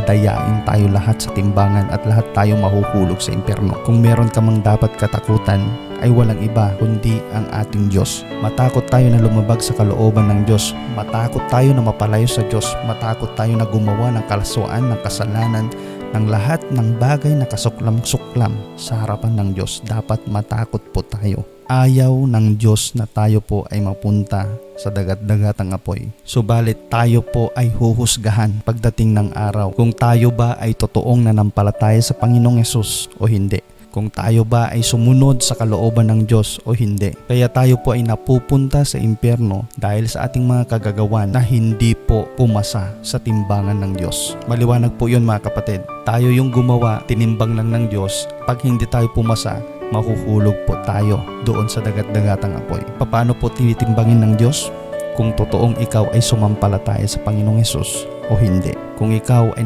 dadayain tayo lahat sa timbangan at lahat tayo mahuhulog sa impyerno. Kung meron ka mang dapat katakutan, ay walang iba kundi ang ating Diyos. Matakot tayo na lumabag sa kalooban ng Diyos. Matakot tayo na mapalayo sa Diyos. Matakot tayo na gumawa ng kalaswaan, ng kasalanan, ng lahat ng bagay na kasuklam-suklam sa harapan ng Diyos. Dapat matakot po tayo. Ayaw ng Diyos na tayo po ay mapunta sa dagat-dagatang apoy. Subalit tayo po ay huhusgahan pagdating ng araw kung tayo ba ay totoong nanampalataya sa Panginoong Hesus o hindi. Kung tayo ba ay sumunod sa kalooban ng Diyos o hindi. Kaya tayo po ay napupunta sa impyerno dahil sa ating mga kagagawan na hindi po pumasa sa timbangan ng Diyos. Maliwanag po yun mga kapatid. Tayo yung gumawa, tinimbang lang ng Diyos. Pag hindi tayo pumasa, mahuhulog po tayo doon sa dagat-dagatang apoy. Paano po tinitimbangin ng Diyos? Kung totoong ikaw ay sumampalataya sa Panginoong Hesus o hindi. Kung ikaw ay